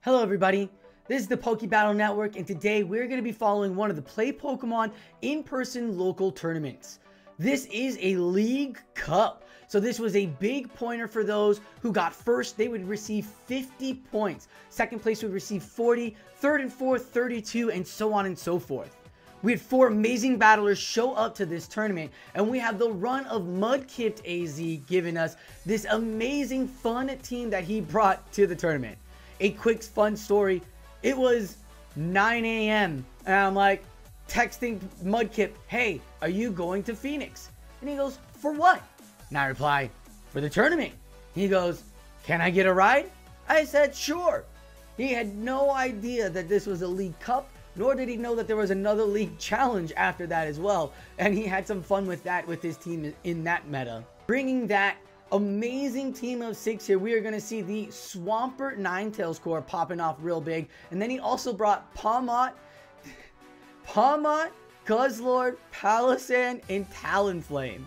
Hello everybody, this is the Battle Network, and today we're going to be following one of the Play Pokemon in-person local tournaments. This is a League Cup, so this was a big pointer for those who got first. They would receive 50 points, second place would receive 40, third and fourth 32, and so on and so forth. We had 4 amazing battlers show up to this tournament, and we have the run of MudkipedAZ giving us this amazing fun team that he brought to the tournament. A quick fun story, it was 9 a.m. and I'm like texting Mudkip, hey, are you going to Phoenix? And he goes, for what? And I reply, for the tournament. He goes, can I get a ride? I said, sure. He had no idea that this was a League Cup, nor did he know that there was another League Challenge after that as well. And he had some fun with that with his team in that meta. Bringing that amazing team of 6 here, we are going to see the Swampert Ninetales core popping off real big. And then he also brought Pawmot, Guzzlord, Palossand, and Talon Flame.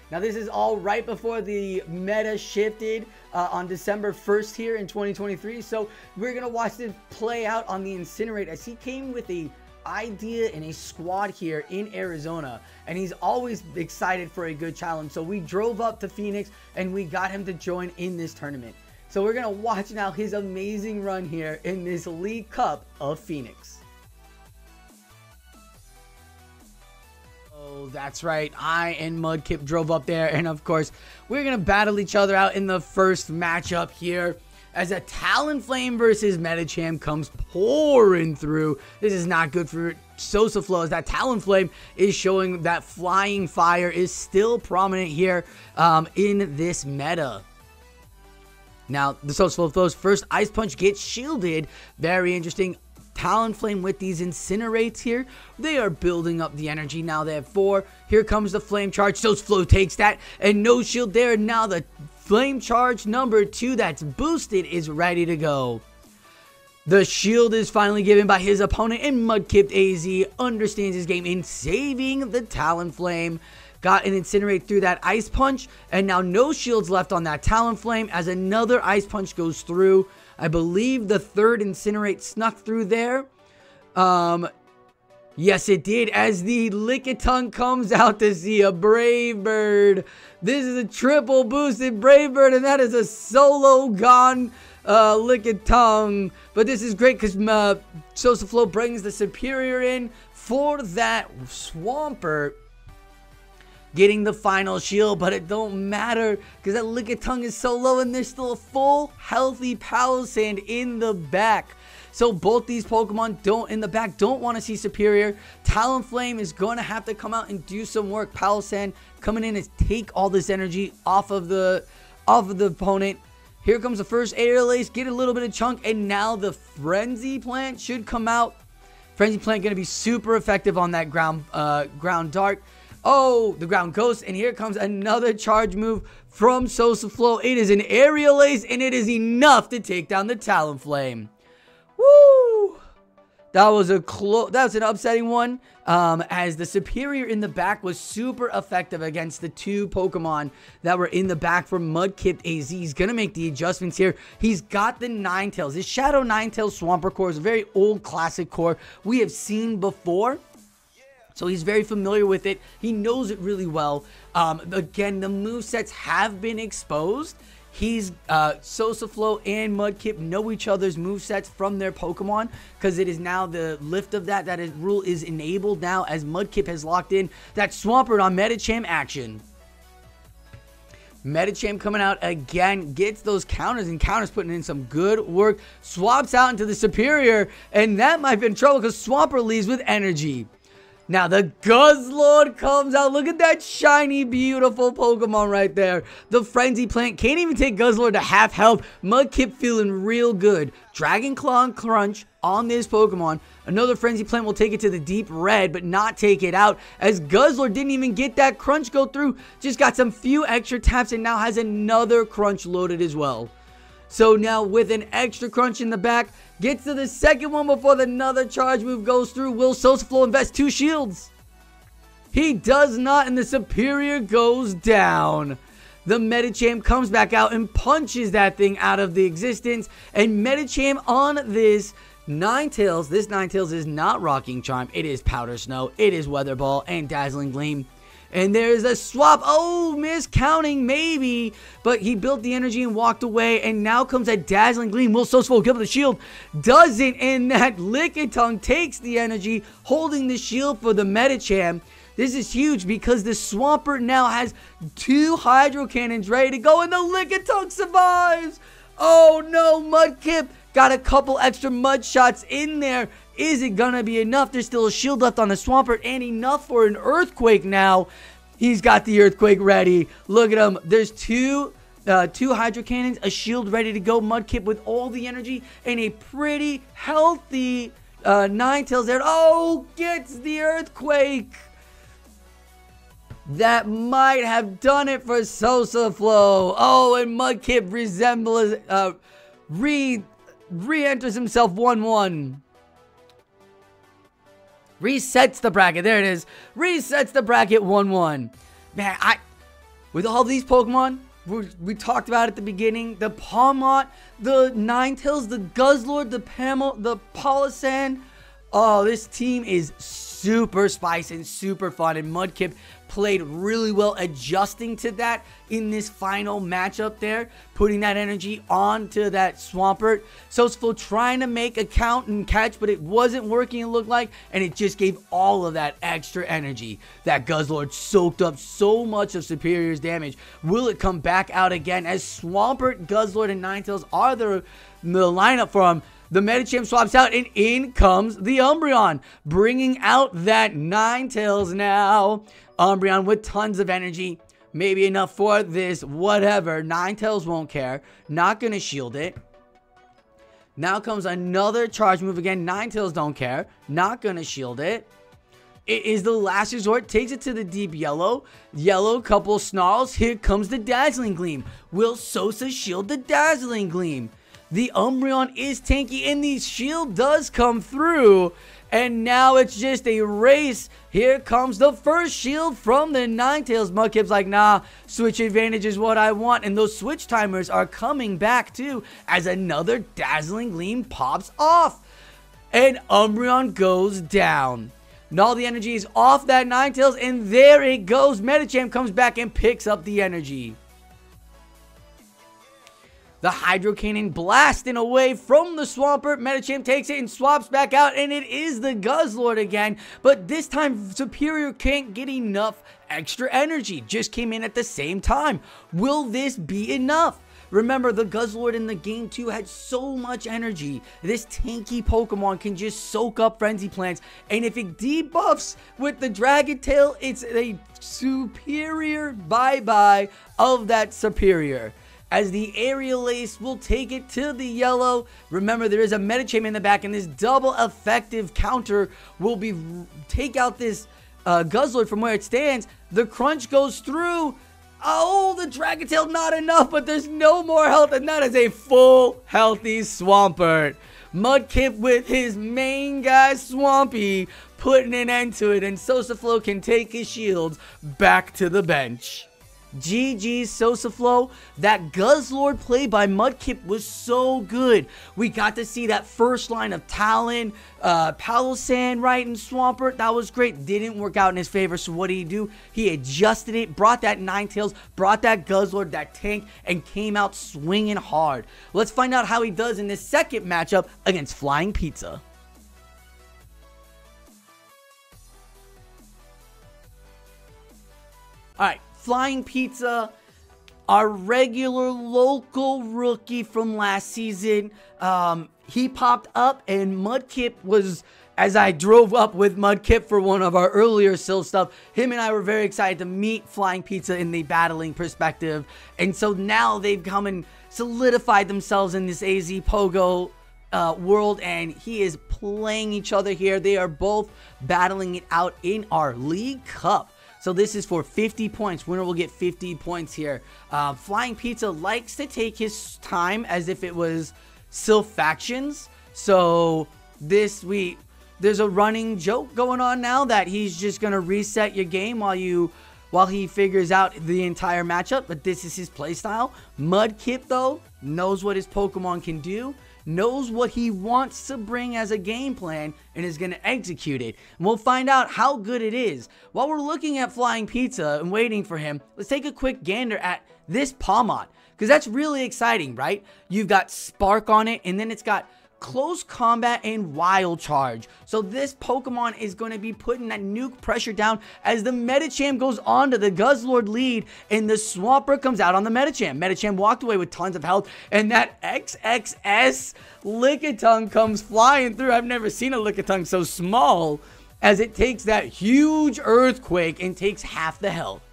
Now this is all right before the meta shifted on December 1st here in 2023. So we're going to watch this play out on the Incinerate as he came with a idea and a squad here in Arizona, and he's always excited for a good challenge. So we drove up to Phoenix and we got him to join in this tournament. So we're gonna watch now his amazing run here in this League Cup of Phoenix. Oh, that's right, I and Mudkip drove up there, and of course we're gonna battle each other out in the first matchup here as a Talon Flame versus Medicham comes pouring through. This is not good for Sosaflow, as that Talon Flame is showing that flying fire is still prominent here in this meta. Now, the Sosaflow's first Ice Punch gets shielded. Very interesting. Talon Flame with these Incinerates here. They are building up the energy. Now they have 4. Here comes the Flame Charge. Sosaflow takes that, and no shield there. Now the Flame Charge number 2 that's boosted is ready to go. The shield is finally given by his opponent, and MudkipedAZ understands his game in saving the Talon Flame. Got an Incinerate through that Ice Punch, and now no shields left on that Talon Flame as another Ice Punch goes through. I believe the third Incinerate snuck through there. Yes, it did, as the Lickitung comes out to see a Brave Bird. This is a triple boosted Brave Bird, and that is a solo gone Lickitung. But this is great because Sosaflow brings the Superior in for that Swampert, getting the final shield, but it don't matter because that Lickitung is so low, and there's still a full healthy Palossand in the back. So both these Pokemon don't want to see Superior. Talon Flame is going to have to come out and do some work. Palossand coming in and take all this energy off of the opponent. Here comes the first Aerial Ace, get a little bit of chunk, and now the Frenzy Plant should come out. Frenzy Plant going to be super effective on that ground dart. Oh, the ground ghost, and here comes another charge move from Sosaflow. It is an Aerial Ace, and it is enough to take down the Talon Flame. Woo! That was an upsetting one, as the Superior in the back was super effective against the 2 Pokemon that were in the back for MudkipedAZ. He's going to make the adjustments here. He's got the Ninetales. His Shadow Ninetales Swampert core is a very old classic core we have seen before. So he's very familiar with it. He knows it really well. Again, the movesets have been exposed. Sosaflow and Mudkip know each other's movesets from their Pokemon, because it is now the lift of that rule is enabled now, as Mudkip has locked in that Swampert on Medicham action. Medicham coming out again, gets those counters, and counters putting in some good work. Swaps out into the Superior, and that might be in trouble because Swampert leaves with energy. Now the Guzzlord comes out. Look at that shiny, beautiful Pokemon right there. The Frenzy Plant can't even take Guzzlord to half health. Mudkip feeling real good. Dragon Claw and Crunch on this Pokemon. Another Frenzy Plant will take it to the deep red, but not take it out, as Guzzlord didn't even get that Crunch go through. Just got some few extra taps and now has another Crunch loaded as well. So now with an extra Crunch in the back, gets to the second one before another charge move goes through. Will Sosaflow invest 2 shields? He does not, and the Superior goes down. The Medicham comes back out and punches that thing out of the existence. And Medicham on this Ninetales. This Ninetales is not Rocking Charm. It is Powder Snow. It is Weather Ball and Dazzling Gleam. And there's a swap. Oh, miscounting maybe. But he built the energy and walked away. And now comes a Dazzling Gleam. Will Sosaflo give it the shield? Doesn't. And that Lickitung takes the energy, holding the shield for the Medicham. This is huge because the Swampert now has 2 Hydro Cannons ready to go. And the Lickitung survives. Oh no, Mudkip got a couple extra mud shots in there. Is it gonna be enough? There's still a shield left on the Swampert and enough for an Earthquake now. He's got the Earthquake ready. Look at him. There's two Hydro Cannons, a shield ready to go. Mudkip with all the energy and a pretty healthy Ninetales there. Oh, gets the Earthquake. That might have done it for Sosaflo. Oh, and Mudkip re-enters himself 1-1. Resets the bracket. There it is. Resets the bracket 1-1. Man, with all these Pokemon, we talked about at the beginning, the Pawmot, the Ninetales, the Guzzlord, the Palossand. Oh, this team is super spicy and super fun, and Mudkip played really well adjusting to that in this final matchup there, putting that energy onto that Swampert. Sosaflo trying to make a count and catch, but it wasn't working, it looked like, and it just gave all of that extra energy. That Guzzlord soaked up so much of Superior's damage. Will it come back out again as Swampert, Guzzlord, and Ninetales are the lineup for him? The Medicham swaps out, and in comes the Umbreon, bringing out that Ninetales now. Umbreon with tons of energy, maybe enough for this, whatever. Ninetales won't care, not going to shield it. Now comes another charge move again. Ninetales don't care, not going to shield it. It is the last resort, takes it to the deep yellow. Yellow, couple snarls, here comes the Dazzling Gleam. Will Sosa shield the Dazzling Gleam? The Umbreon is tanky, and the shield does come through. And now it's just a race. Here comes the first shield from the Ninetales. Mudkip's like, nah, switch advantage is what I want. And those switch timers are coming back too as another Dazzling Gleam pops off. And Umbreon goes down. And all the energy is off that Ninetales, and there it goes. Medicham comes back and picks up the energy. The Hydro Cannon blasting away from the Swampert. Medicham takes it and swaps back out, and it is the Guzzlord again. But this time, Superior can't get enough extra energy. Just came in at the same time. Will this be enough? Remember, the Guzzlord in the game 2 had so much energy. This tanky Pokemon can just soak up Frenzy Plants. And if it debuffs with the Dragon Tail, it's a Superior bye-bye of that Superior. As the Aerial Ace will take it to the yellow. Remember, there is a Medicham in the back, and this double effective counter will take out this Guzzlord from where it stands. The crunch goes through. Oh, the Dragon Tail, not enough, but there's no more health, and that is a full healthy Swampert. Mudkip with his main guy Swampy putting an end to it, and Sosaflo can take his shields back to the bench. GG's Sosaflo. That Guzzlord play by Mudkip was so good. We got to see that first line of Talon, Palossand, right, and Swampert. That was great. Didn't work out in his favor, so what did he do? He adjusted it, brought that Ninetales, brought that Guzzlord, that tank, and came out swinging hard. Let's find out how he does in this second matchup against Flying Pizza. Alright, Flying Pizza, our regular local rookie from last season. He popped up, and Mudkip was, as I drove up with Mudkip for one of our earlier Sil stuff, him and I were very excited to meet Flying Pizza in the battling perspective. And so now they've come and solidified themselves in this AZ Pogo world, and he is playing each other here. They are both battling it out in our League Cup. So this is for 50 points. Winner will get 50 points here. Flying Pizza likes to take his time as if it was Sylph Factions. So there's a running joke going on now that he's just going to reset your game while you while he figures out the entire matchup, but this is his playstyle. Mudkip, though, knows what his Pokemon can do, knows what he wants to bring as a game plan, and is going to execute it. And we'll find out how good it is. While we're looking at Flying Pizza and waiting for him, let's take a quick gander at this Palmot, because that's really exciting, right? You've got Spark on it, and then it's got Close Combat and Wild Charge. So this Pokemon is going to be putting that nuke pressure down as the Medicham goes on to the Guzzlord lead, and the Swampert comes out on the Medicham. Medicham walked away with tons of health, and that XXS Lickitung comes flying through. I've never seen a Lickitung so small, as it takes that huge Earthquake and takes half the health.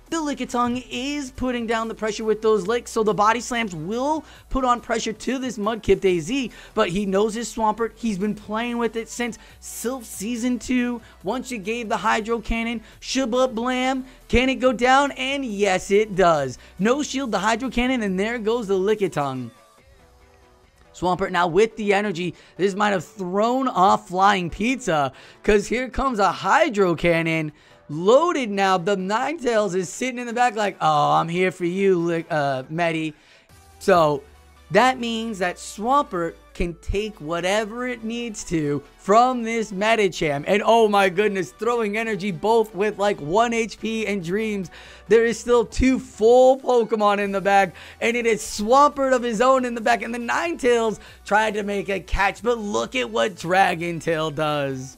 The Lickitung is putting down the pressure with those licks, so the body slams will put on pressure to this MudkipedAZ, but he knows his Swampert. He's been playing with it since Sylph Season 2. Once you gave the Hydro Cannon, Shabba Blam, can it go down? And yes, it does. No shield, the Hydro Cannon, and there goes the Lickitung. Swampert now with the energy. This might have thrown off Flying Pizza, because here comes a Hydro Cannon. Loaded now. The Ninetales is sitting in the back like, oh, I'm here for you, Medi. So that means that Swampert can take whatever it needs to from this Medicham. And oh my goodness, throwing energy both with like 1 HP and Dreams. There is still 2 full Pokemon in the back, and it is Swampert of his own in the back. And the Ninetales tried to make a catch, but look at what Dragon Tail does.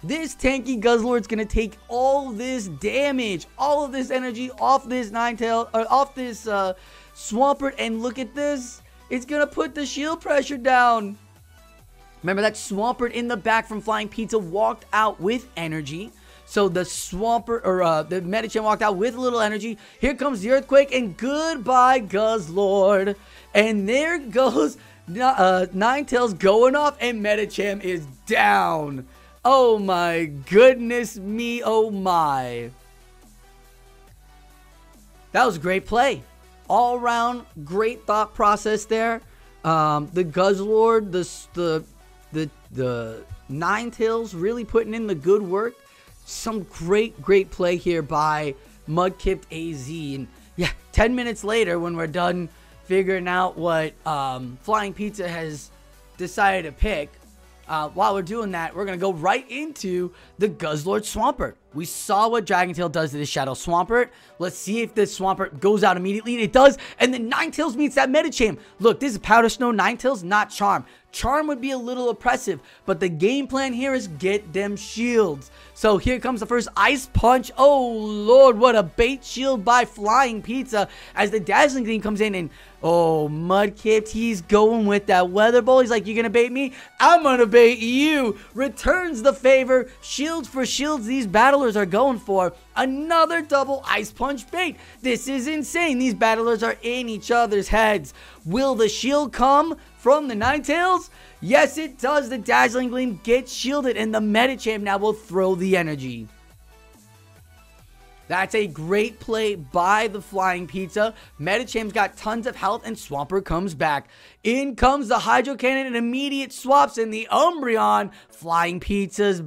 This tanky Guzzlord's going to take all this damage, all of this energy off this Ninetale, or off this Swampert, and look at this. It's going to put the shield pressure down. Remember that Swampert in the back from Flying Pizza walked out with energy. So the Swampert, or the Medicham walked out with a little energy. Here comes the Earthquake, and goodbye Guzzlord. And there goes Ninetales going off, and Medicham is down. Oh my goodness me, oh my. That was a great play. All around, great thought process there. The Guzzlord, the Ninetales really putting in the good work. Some great play here by MudkipedAZ. And yeah, 10 minutes later, when we're done figuring out what Flying Pizza has decided to pick, while we're doing that, we're going to go right into the Guzzlord Swampert. We saw what Dragon Tail does to the Shadow Swampert. Let's see if this Swampert goes out immediately. It does, and then Ninetales meets that Medicham. Look, this is Powder Snow Ninetales, not Charm. Charm would be a little oppressive, but the game plan here is get them shields. So here comes the first Ice Punch. Oh, Lord, what a bait shield by Flying Pizza as the Dazzling Gleam comes in, and oh, Mudkip, he's going with that Weather Bowl. He's like, you're going to bait me? I'm going to bait you. Returns the favor. Shields for shields these battlers are going for. Another double Ice Punch bait. This is insane. These battlers are in each other's heads. Will the shield come from the Ninetales? Yes, it does. The Dazzling Gleam gets shielded, and the Medicham now will throw the energy. That's a great play by the Flying Pizza. Medicham's got tons of health, and Swampert comes back. In comes the Hydro Cannon, and immediate swaps in the Umbreon, Flying Pizza's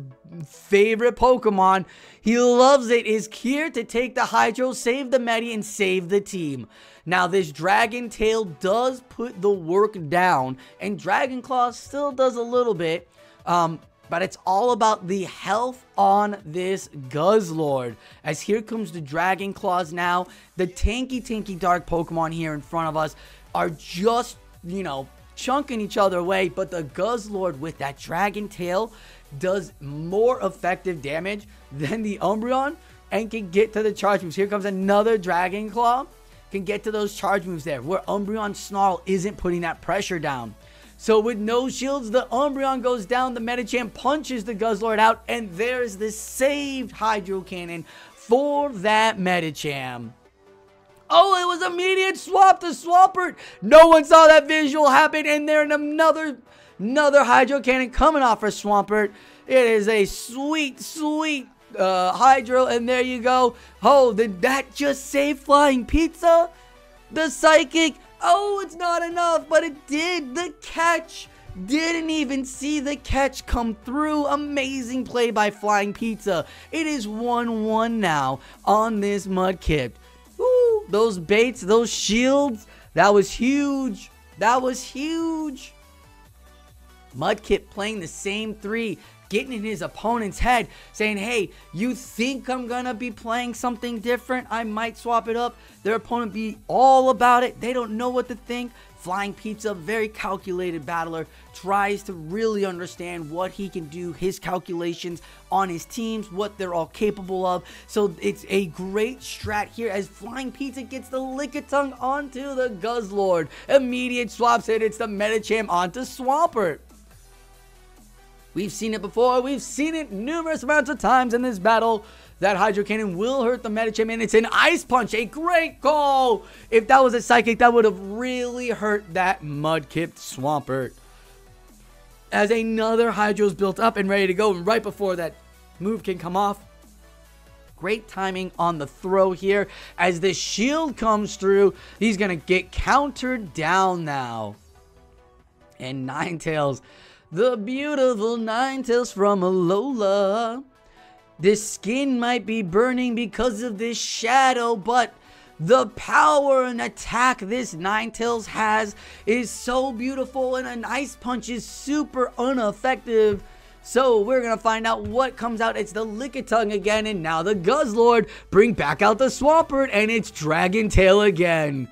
favorite Pokemon. He loves it, is here to take the Hydro, save the Medi, and save the team. Now, this Dragon Tail does put the work down, and Dragon Claw still does a little bit, but it's all about the health on this Guzzlord. As here comes the Dragon Claws now. The tanky dark Pokemon here in front of us are just, you know, chunking each other away. But the Guzzlord with that Dragon Tail does more effective damage than the Umbreon and can get to the charge moves. Here comes another Dragon Claw. Can get to those charge moves there, where Umbreon Snarl isn't putting that pressure down. So with no shields, the Umbreon goes down, the Medicham punches the Guzzlord out, and there's the saved Hydro Cannon for that Medicham. Oh, it was immediate swap to Swampert. No one saw that visual happen, and there's another Hydro Cannon coming off for Swampert. It is a sweet Hydro, and there you go. Oh, did that just save Flying Pizza? The Psychic. Oh, it's not enough, but it did. The catch Didn't even see the catch come through. Amazing play by Flying Pizza. It is 1-1 now on this Mudkiped. Woo, those baits, those shields, that was huge. That was huge. Mudkiped playing the same three, getting in his opponent's head, saying, hey, you think I'm gonna be playing something different? I might swap it up. Their opponent be all about it. They don't know what to think. Flying Pizza, very calculated battler, tries to really understand what he can do, his calculations on his teams, what they're all capable of. So it's a great strat here as Flying Pizza gets the Lickitung onto the Guzzlord. Immediate swaps it. It's the Medicham onto Swampert. We've seen it before. We've seen it numerous amounts of times in this battle. That Hydro Cannon will hurt the Medicham, and it's an Ice Punch. A great call. If that was a Psychic, that would have really hurt that Mudkiped Swampert. As another Hydro's built up and ready to go, and right before that move can come off, great timing on the throw here. As the shield comes through, he's going to get countered down now. And Ninetales, the beautiful Ninetales from Alola. This skin might be burning because of this shadow, but the power and attack this Ninetales has is so beautiful, and an Ice Punch is super ineffective. So we're going to find out what comes out. It's the Lickitung again, and now the Guzzlord bring back out the Swampert, and it's Dragon Tail again.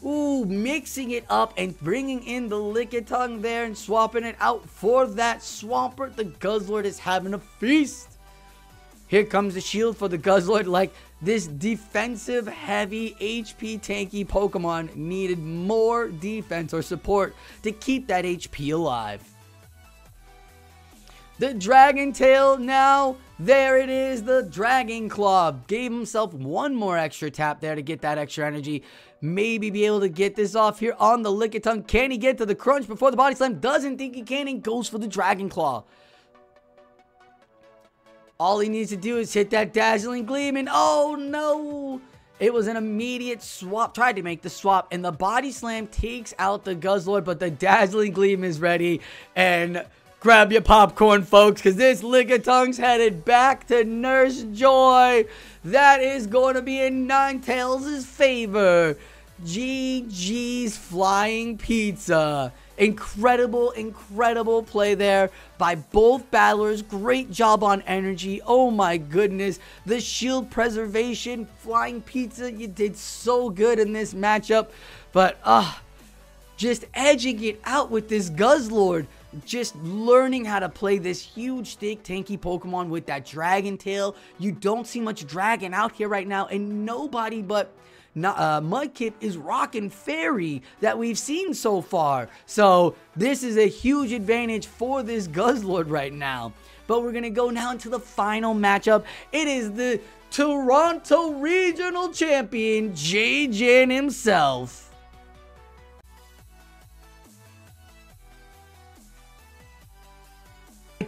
Ooh, mixing it up and bringing in the Lickitung there and swapping it out for that Swampert. The Guzzlord is having a feast. Here comes the shield for the Guzzlord. Like, this defensive heavy HP tanky Pokemon needed more defense or support to keep that HP alive. The Dragon Tail now, there it is, the Dragon Claw. Gave himself one more extra tap there to get that extra energy. Maybe be able to get this off here on the Lickitung. Can he get to the crunch before the Body Slam? Doesn't think he can and goes for the Dragon Claw. All he needs to do is hit that Dazzling Gleam, and oh no! It was an immediate swap. Tried to make the swap, and the Body Slam takes out the Guzzlord, but the Dazzling Gleam is ready. And grab your popcorn, folks, because this Lickitung's headed back to Nurse Joy. That is going to be in Ninetales' favor. GG's Flying Pizza. Incredible, incredible play there by both battlers. Great job on energy. Oh my goodness. The shield preservation. Flying Pizza, you did so good in this matchup. But, just edging it out with this Guzzlord. Just learning how to play this huge, thick, tanky Pokemon with that Dragon Tail. You don't see much Dragon out here right now, and nobody but Mudkip is rocking Fairy that we've seen so far. So this is a huge advantage for this Guzzlord right now. But we're going to go now into the final matchup. It is the Toronto Regional Champion, J-Jan himself.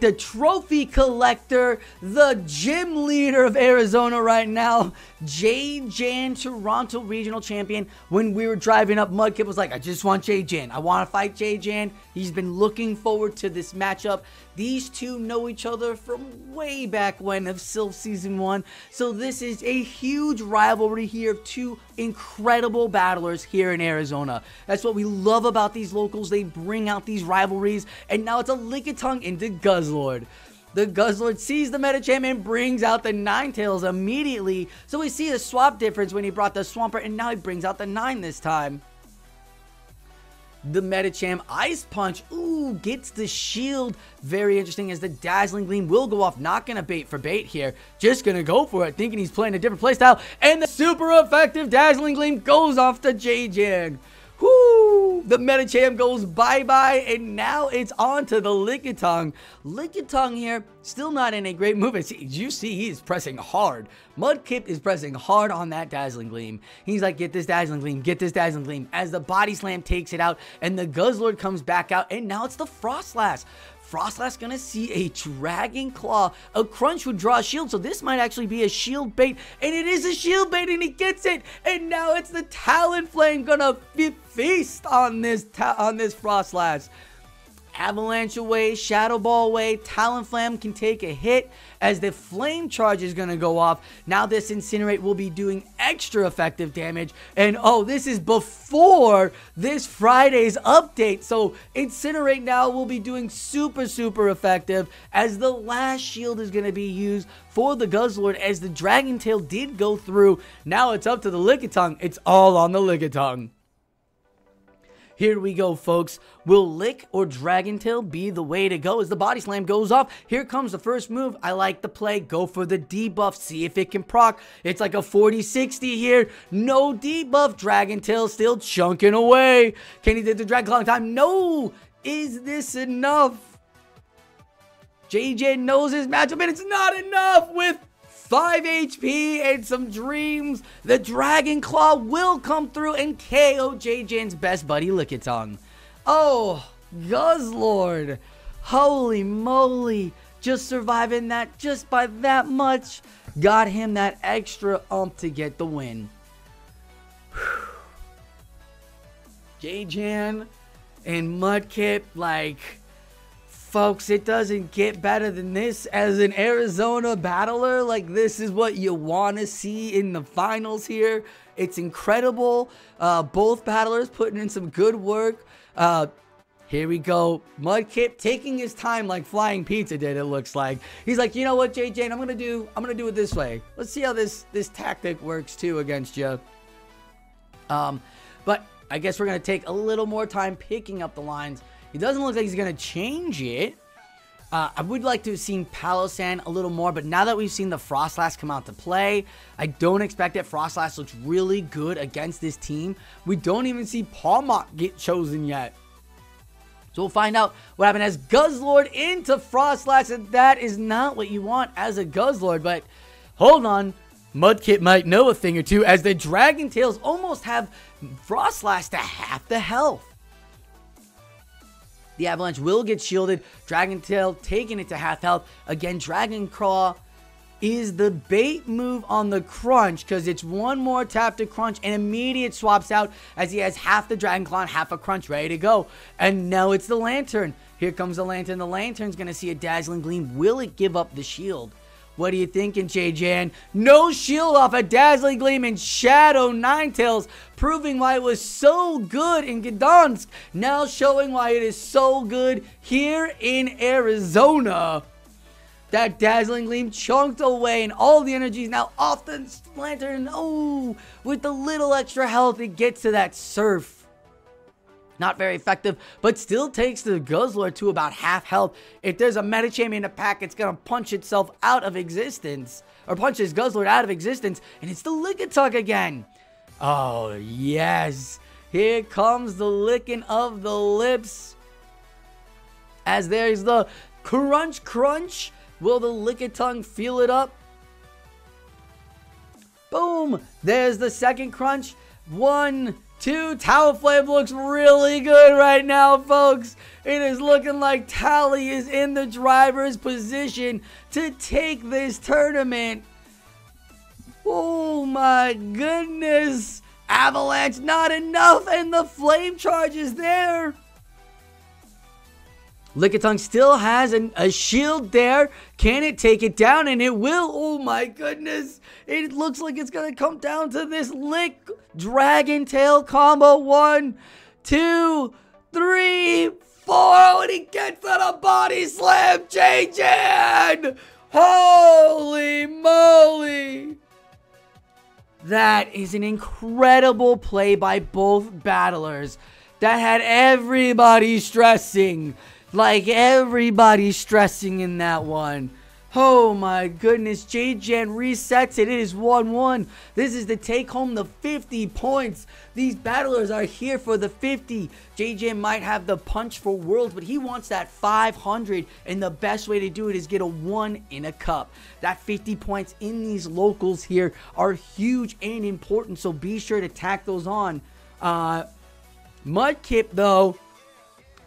The trophy collector, the gym leader of Arizona right now, J-Jan, Toronto Regional Champion. When we were driving up, Mudkip was like, I just want J-Jan. I want to fight J-Jan. He's been looking forward to this matchup. These two know each other from way back when of Sylph Season 1. So this is a huge rivalry here of two incredible battlers here in Arizona. That's what we love about these locals. They bring out these rivalries. And now it's a Lickitung into Guzzlord. The Guzzlord sees the Medicham and brings out the Ninetales immediately. So we see a swap difference when he brought the Swampert, and now he brings out the 9 this time. The Medicham Ice Punch, ooh, gets the shield. Very interesting as the Dazzling Gleam will go off. Not going to bait for bait here. Just going to go for it, thinking he's playing a different playstyle. And the super effective Dazzling Gleam goes off to J-Jan. Whoo! The Medicham goes bye-bye, and now it's on to the Lickitung. Lickitung here, still not in a great move. As you see, he is pressing hard. Mudkip is pressing hard on that Dazzling Gleam. He's like, get this Dazzling Gleam, get this Dazzling Gleam. As the Body Slam takes it out, and the Guzzlord comes back out, and now it's the Frostlass. Frostlass gonna see a Dragon Claw. A Crunch would draw a shield, so this might actually be a shield bait, and it is a shield bait, and he gets it. And now it's the Talon Flame gonna feast on this Frostlass. Avalanche away, Shadow Ball away, Talon Flame can take a hit as the Flame Charge is going to go off. Now this Incinerate will be doing extra effective damage. And oh, this is before this Friday's update. So Incinerate now will be doing super effective as the last shield is going to be used for the Guzzlord as the Dragon Tail did go through. Now it's up to the Lickitung. It's all on the Lickitung. Here we go, folks. Will Lick or Dragon Tail be the way to go as the Body Slam goes off? Here comes the first move. I like the play. Go for the debuff. See if it can proc. It's like a 40-60 here. No debuff. Dragon Tail still chunking away. Can he do the Dragon Claw in time? No! Is this enough? JJ knows his matchup, and it's not enough with 5 HP and some dreams. The Dragon Claw will come through and KO JJ's best buddy Lickitung. Oh, Guzzlord. Holy moly. Just surviving that just by that much. Got him that extra to get the win. JJ and Mudkip, like... Folks, it doesn't get better than this. As an Arizona battler, like, this is what you want to see in the finals here. It's incredible. Both battlers putting in some good work. Here we go. Mudkip taking his time like Flying Pizza did, it looks like. He's like, you know what, JJ, I'm gonna do it this way. Let's see how this tactic works too against you. But I guess we're gonna take a little more time picking up the lines. It doesn't look like he's going to change it. I would like to have seen Palosan a little more, but now that we've seen the Frostlass come out to play, I don't expect it. Frostlass looks really good against this team. We don't even see Palmok get chosen yet. So we'll find out what happened as Guzzlord into Frostlass, and that is not what you want as a Guzzlord, but hold on. Mudkip might know a thing or two as the Dragon Tails almost have Frostlass to half the health. The Avalanche will get shielded. Dragon Tail taking it to half health. Again, Dragon Claw is the bait move on the crunch because it's one more tap to crunch and immediate swaps out as he has half the Dragon Claw and half a crunch ready to go. And now it's the Lantern. Here comes the Lantern. The Lantern's going to see a Dazzling Gleam. Will it give up the shield? What are you thinking, JJ? No shield off a Dazzling Gleam and Shadow Ninetales, proving why it was so good in Gdansk. Now showing why it is so good here in Arizona. That Dazzling Gleam chunked away and all the energy is now off the Lantern. Oh, with the little extra health, it gets to that Surf. Not very effective, but still takes the Guzzlord to about half health. If there's a Meta Champion in the pack, it's going to punch itself out of existence. Or punch his Guzzlord out of existence. And it's the Lickitung again. Oh, yes. Here comes the licking of the lips. As there's the crunch crunch. Will the Lickitung feel it up? Boom. There's the second crunch. 1, 2, Talon Flame looks really good right now, folks. It is looking like Tally is in the driver's position to take this tournament. Oh my goodness. Avalanche not enough and the Flame Charge is there. Lickitung still has a shield there. Can it take it down? And it will. Oh my goodness. It looks like it's going to come down to this Lick Dragon Tail combo. 1, 2, 3, 4. And he gets on a body slam. JJ! Holy moly. That is an incredible play by both battlers. That had everybody stressing. Like everybody stressing in that one. Oh my goodness. JJ resets it. It is 1-1. This is to take home the 50 points. These battlers are here for the 50. JJ might have the punch for Worlds, but he wants that 500. And the best way to do it is get a 1 in a cup. That 50 points in these locals here are huge and important. So be sure to tack those on. Mudkip though.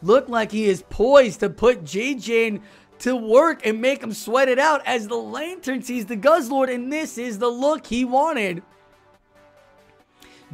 Look like he is poised to put JJ to work and make him sweat it out as the Lantern sees the Guzzlord, and this is the look he wanted.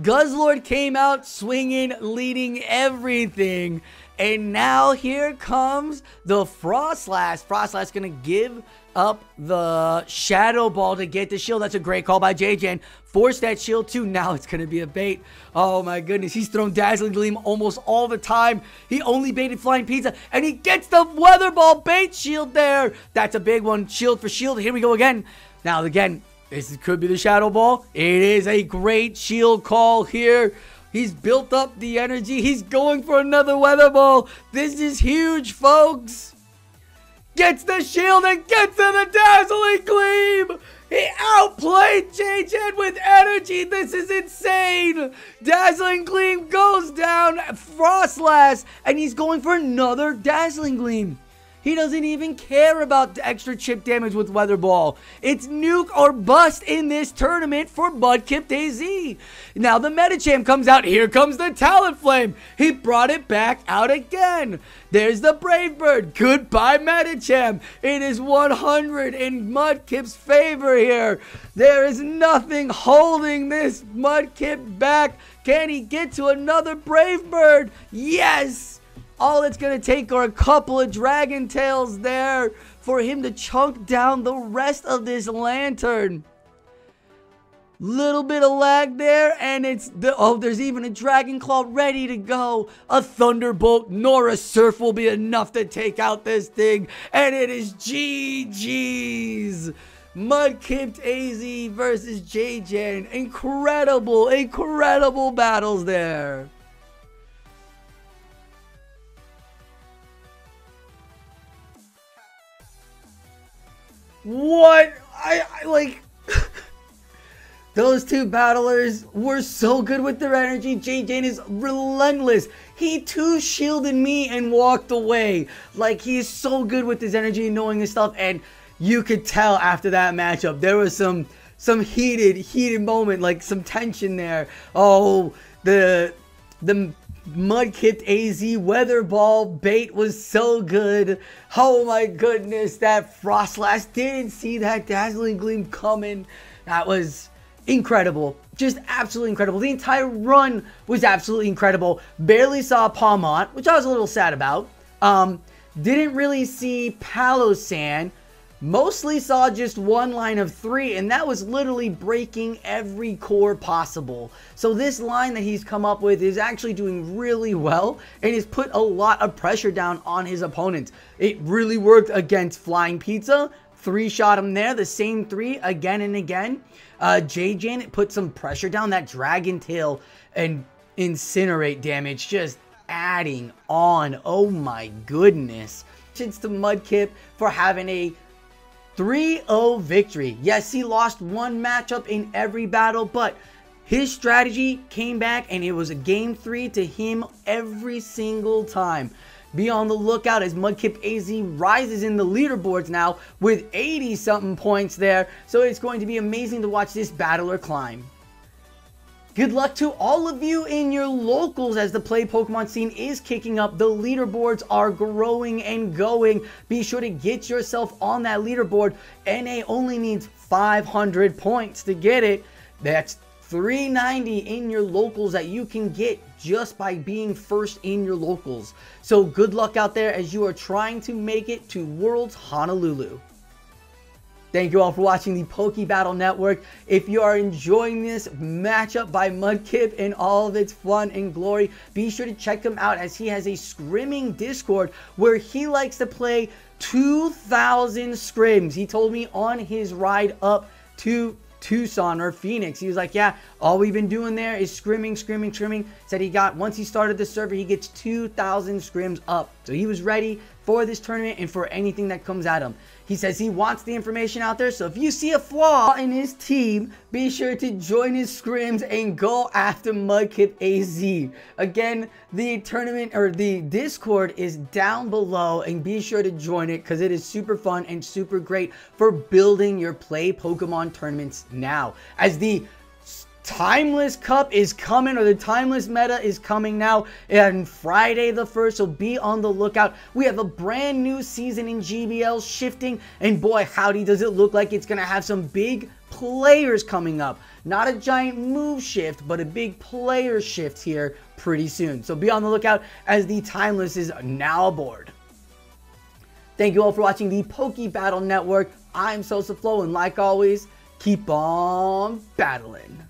Guzzlord came out swinging, leading everything And now here comes the Frostlass. Frostlass gonna give up the Shadow Ball to get the shield. That's a great call by JJ. Force that shield too. Now it's gonna be a bait. Oh my goodness, he's thrown Dazzling Gleam almost all the time. He only baited Flying Pizza, and he gets the Weather Ball bait shield there. That's a big one. Shield for shield. Here we go again. Now again, this could be the Shadow Ball. It is a great shield call here. He's built up the energy. He's going for another Weather Ball. This is huge, folks. Gets the shield and gets to the Dazzling Gleam. He outplayed JJ with energy. This is insane. Dazzling Gleam goes down. Frostlass, and he's going for another Dazzling Gleam. He doesn't even care about the extra chip damage with Weather Ball. It's nuke or bust in this tournament for MudkipedAZ. Now the Metachamp comes out. Here comes the Talon Flame. He brought it back out again. There's the Brave Bird. Goodbye, Metachamp. It is 100 in Mudkip's favor here. There is nothing holding this Mudkip back. Can he get to another Brave Bird? Yes! All it's going to take are a couple of Dragon Tails there for him to chunk down the rest of this Lantern. Little bit of lag there, and it's there's even a Dragon Claw ready to go. A Thunderbolt nor a Surf will be enough to take out this thing, and it is GG's. MudkipedAZ versus JJ. Incredible, incredible battles there. What? I like those two battlers were so good with their energy. JJ is relentless. He too shielded me and walked away. Like, he is so good with his energy and knowing his stuff, and you could tell after that matchup there was some heated moment, like some tension there. Oh, the MudkipedAZ Weather Ball bait was so good. Oh my goodness, that Frostlass didn't see that Dazzling Gleam coming. That was incredible. Just absolutely incredible. The entire run was absolutely incredible. Barely saw Palmont, which I was a little sad about. Didn't really see Palosan. Mostly saw just one line of 3, and that was literally breaking every core possible. So this line that he's come up with is actually doing really well, and has put a lot of pressure down on his opponents. It really worked against Flying Pizza. 3-shot him there, the same 3 again and again. JJ put some pressure down. That Dragon Tail and Incinerate damage just adding on. Oh my goodness. It's to Mudkip for having a 3-0 victory. Yes, he lost one matchup in every battle, but his strategy came back, and it was a game 3 to him every single time. Be on the lookout as MudkipedAZ rises in the leaderboards now with 80-something points there, so it's going to be amazing to watch this battler climb. Good luck to all of you in your locals as the play Pokemon scene is kicking up. The leaderboards are growing and going. Be sure to get yourself on that leaderboard. NA only needs 500 points to get it. That's 390 in your locals that you can get just by being first in your locals. So good luck out there as you are trying to make it to Worlds Honolulu. Thank you all for watching the PokeBattle Network. If you are enjoying this matchup by Mudkip in all of its fun and glory, be sure to check him out as he has a scrimming Discord where he likes to play 2,000 scrims. He told me on his ride up to Tucson or Phoenix, he was like, yeah, all we've been doing there is scrimming. Said he got, once he started the server, he gets 2,000 scrims up. So he was ready for this tournament and for anything that comes at him. He says he wants the information out there, so if you see a flaw in his team, be sure to join his scrims and go after MudkipedAZ. Again, the tournament or the Discord is down below, and be sure to join it because it is super fun and super great for building your play Pokemon tournaments now. As the Timeless Cup is coming, or the Timeless Meta is coming now on Friday the 1st, so be on the lookout. We have a brand new season in GBL shifting, and boy, howdy does it look like it's going to have some big players coming up. Not a giant move shift, but a big player shift here pretty soon. So be on the lookout as the Timeless is now aboard. Thank you all for watching the Poke Battle Network. I'm SosaFlow, and like always, keep on battling.